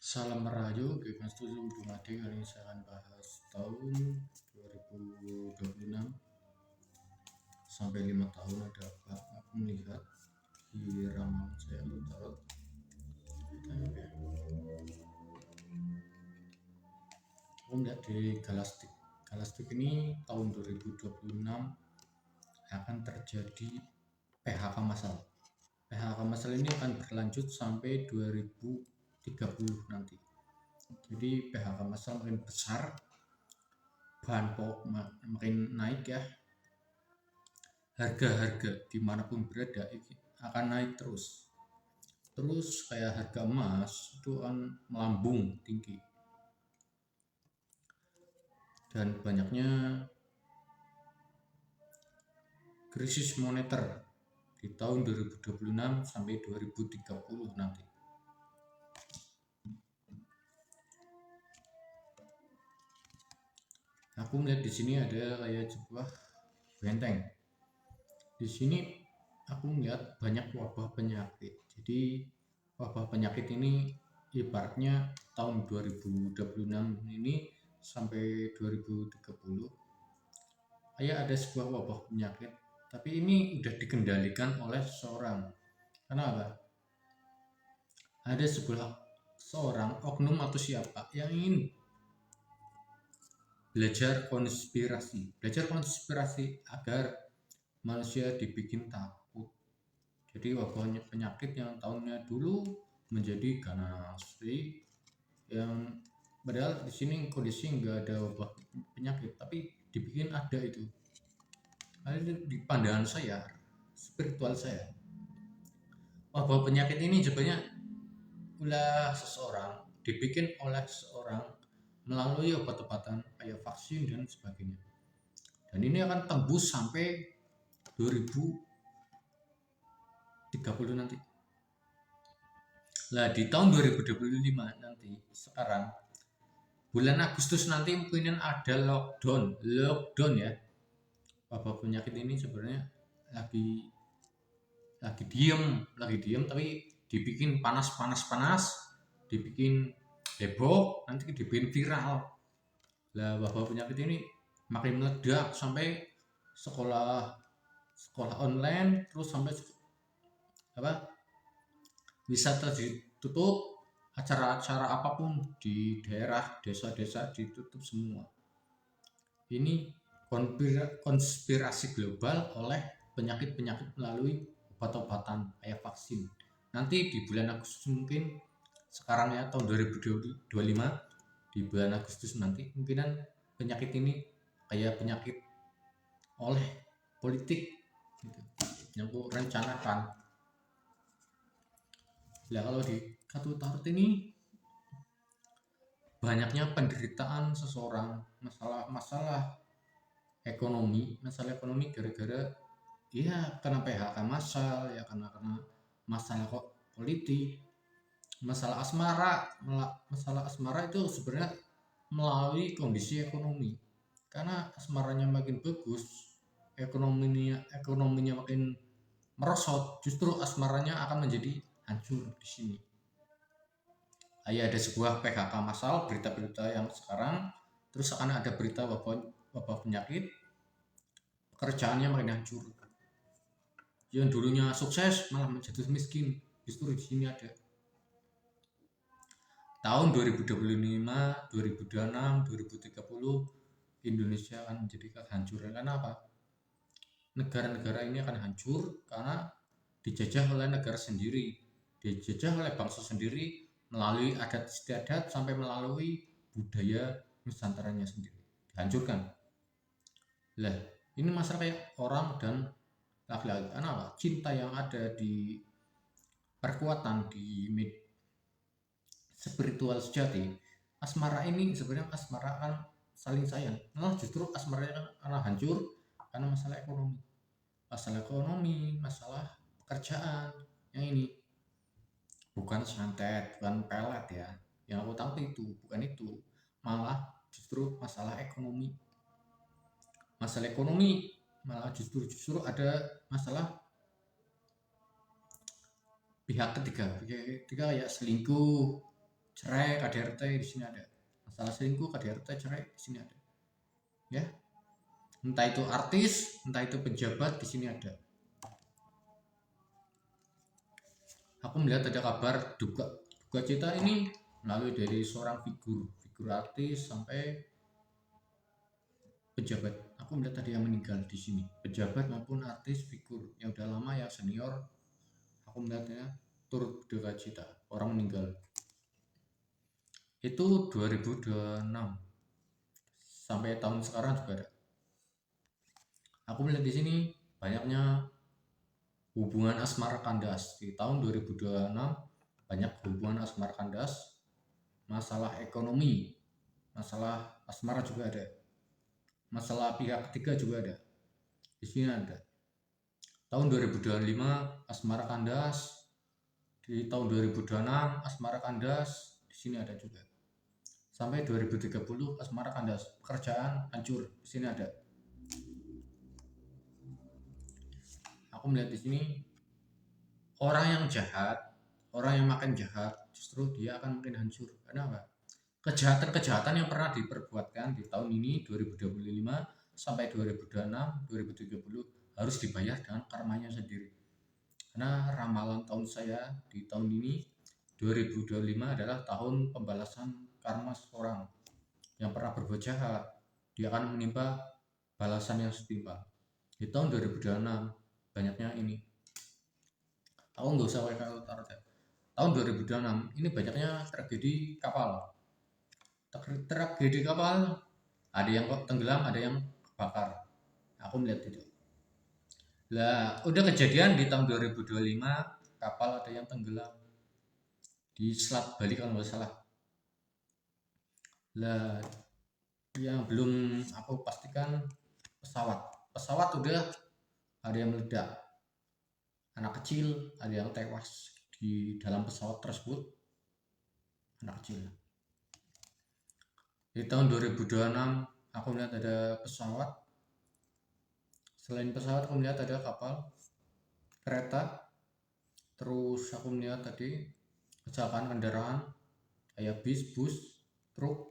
Salam Merayu, Gekan Setuju Bung Ade. Kali ini saya akan bahas tahun 2026 sampai 5 tahun ada apa. Aku melihat di ramalan saya untuk tarot. Aku melihat di Galastik. Galastik ini tahun 2026 akan terjadi PHK massal. PHK massal ini akan berlanjut sampai 2030 nanti. Jadi PHK massal makin besar, bahan pokok makin naik ya, harga-harga dimanapun berada akan naik terus kayak harga emas itu akan melambung tinggi, dan banyaknya krisis moneter di tahun 2026 sampai 2030 nanti. Aku melihat di sini ada kayak sebuah benteng. Di sini aku melihat banyak wabah penyakit. Jadi wabah penyakit ini ibaratnya tahun 2026 ini sampai 2030 kayak ada sebuah wabah penyakit, tapi ini udah dikendalikan oleh seorang. Kenapa? Ada seorang oknum atau siapa yang ingin belajar konspirasi agar manusia dibikin takut. Jadi wabah penyakit yang tahunnya dulu menjadi ganas. Jadi yang padahal di sini kondisi nggak ada wabah penyakit, tapi dibikin ada itu. Nah, ini di pandangan saya, spiritual saya, wabah penyakit ini sebenarnya ulah seseorang, dibikin oleh seseorang melalui obat-obatan kayak vaksin dan sebagainya. Dan ini akan tembus sampai 2030 nanti. Nah, di tahun 2025 nanti, sekarang bulan Agustus nanti mungkin ada lockdown ya. Wabah penyakit ini sebenarnya lagi diem tapi dibikin panas, dibikin heboh, nanti dibikin viral. Lah wabah penyakit ini makin meledak sampai sekolah online, terus sampai wisata ditutup, acara-acara apapun di daerah desa-desa ditutup semua. Ini konspirasi global oleh penyakit-penyakit melalui obat-obatan kayak vaksin. Nanti di bulan Agustus mungkin, sekarang ya tahun 2025, di bulan Agustus nanti kemungkinan penyakit ini kayak penyakit oleh politik gitu, yang aku rencanakan. Nah, kalau di kartu tarot ini banyaknya penderitaan seseorang, masalah ekonomi gara-gara ya kena PHK massal ya, karena masalah politik, masalah asmara itu sebenarnya melalui kondisi ekonomi. Karena asmaranya makin bagus, ekonominya makin merosot, justru asmaranya akan menjadi hancur di sini. Ada sebuah PHK massal, berita-berita yang sekarang, terus akan ada berita wabah penyakit, pekerjaannya makin hancur. Yang dulunya sukses malah menjadi miskin, justru di sini ada. Tahun 2025, 2026, 2030 Indonesia akan menjadi kehancuran. Karena apa? Negara-negara ini akan hancur karena dijajah oleh negara sendiri, dijajah oleh bangsa sendiri melalui adat istiadat sampai melalui budaya nusantaranya sendiri, dihancurkan. Lah, ini masalah kayak orang dan laki-laki. Karena apa? Cinta yang ada di perkuatan di spiritual sejati, asmara ini sebenarnya asmara kan saling sayang. Nah, justru asmaranya karena hancur karena masalah ekonomi, masalah pekerjaan. Yang ini bukan santet, bukan pelet ya. Yang aku tahu itu bukan itu, malah justru masalah ekonomi. Malah justru ada masalah pihak ketiga kayak selingkuh, cerai KDRT di sini ada, masalah selingkuh KDRT cerai di sini ada, ya. Entah itu artis, entah itu pejabat, di sini ada. Aku melihat ada kabar duka cita ini melalui dari seorang figur artis sampai pejabat. Aku melihat ada yang meninggal di sini, pejabat maupun artis figur yang udah lama, yang senior. Aku melihatnya turut duka cita, orang meninggal. Itu 2026 sampai tahun sekarang juga ada. Aku melihat di sini banyaknya hubungan asmara kandas di tahun 2026, banyak hubungan asmara kandas, masalah ekonomi, masalah asmara juga ada, masalah pihak ketiga juga ada. Di sini ada. Tahun 2025 asmara kandas, di tahun 2026 asmara kandas, di sini ada juga. Sampai 2030 asmara kandas, pekerjaan hancur, di sini ada. Aku melihat di sini orang yang jahat, orang yang makin jahat, justru dia akan makin hancur. Kenapa? Kejahatan-kejahatan yang pernah diperbuatkan di tahun ini 2025 sampai 2026, 2030 harus dibayar dengan karmanya sendiri. Karena ramalan tahun saya di tahun ini 2025 adalah tahun pembalasan karma seseorang yang pernah berbuat jahat. Dia akan menimpa balasan yang setimpal. Di tahun 2026 banyaknya ini. Aku nggak usah pakai utara. Tahun 2026 ini banyaknya tragedi kapal. Tragedi kapal, ada yang tenggelam, ada yang kebakar. Aku melihat itu. Lah, udah kejadian di tahun 2025 kapal ada yang tenggelam di Selat Bali kalau nggak salah. Lah, yang belum aku pastikan pesawat udah ada yang meledak, anak kecil ada yang tewas di dalam pesawat tersebut, anak kecil. Di tahun 2026 aku melihat ada pesawat, selain pesawat aku melihat ada kapal, kereta, terus aku melihat tadi kecelakaan kendaraan kayak bis, bus, truk.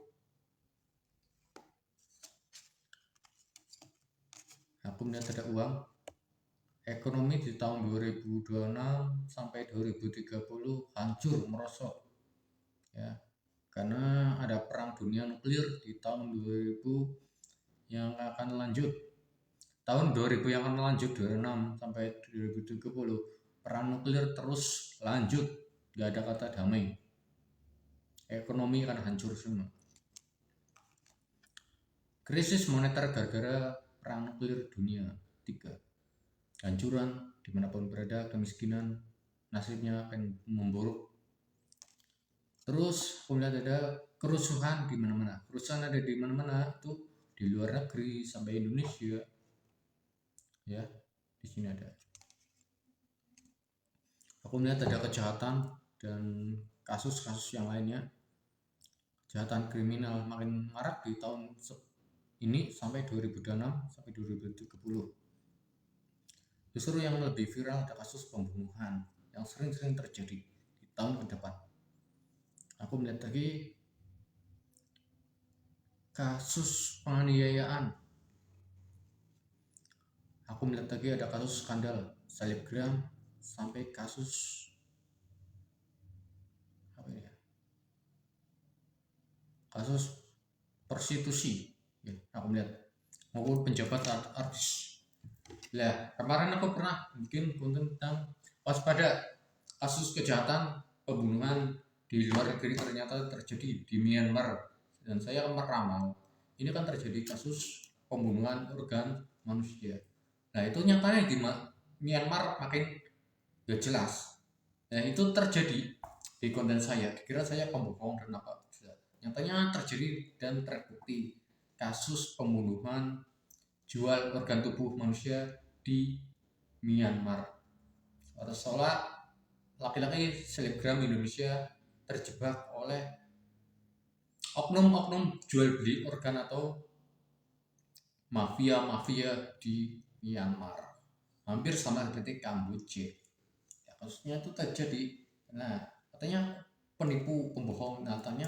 Aku melihat ada uang. Ekonomi di tahun 2026 sampai 2030 hancur merosot, ya, karena ada perang dunia nuklir di tahun 2000 yang akan lanjut. Tahun 2000 yang akan lanjut 26 sampai 2030 perang nuklir terus lanjut, gak ada kata damai. Ekonomi akan hancur semua. Krisis moneter gara-gara perang nuklir dunia 3. Hancuran dimanapun berada, kemiskinan nasibnya akan memburuk. Terus kemudian ada kerusuhan di mana-mana. Kerusuhan ada di mana-mana, itu di luar negeri sampai Indonesia. Ya, di sini ada. Aku melihat ada kejahatan dan kasus-kasus yang lainnya. Kejahatan kriminal makin marak di tahun ini sampai 2026 sampai 2030. Justru yang lebih viral ada kasus pembunuhan yang sering-sering terjadi di tahun ke depan. Aku melihat lagi kasus penganiayaan. Aku melihat lagi ada kasus skandal selebgram sampai kasus apa ini ya? Kasus prostitusi. Ya, aku melihat maupun penjabat artis. Lah, kemarin aku pernah bikin konten tentang waspada kasus kejahatan pembunuhan di luar negeri ternyata terjadi di Myanmar, dan saya meramal ini kan terjadi kasus pembunuhan organ manusia. Nah, itu nyatanya di Myanmar makin gak jelas. Nah, itu terjadi di konten saya. Dikira saya pembohong dan apa? Nyatanya terjadi dan terbukti kasus pembunuhan jual organ tubuh manusia di Myanmar. Seolah laki-laki selebgram Indonesia terjebak oleh oknum-oknum jual beli organ atau mafia di Myanmar. Hampir sama seperti Kamboja. Ya, kasusnya itu terjadi. Nah, katanya penipu, pembohong, nyatanya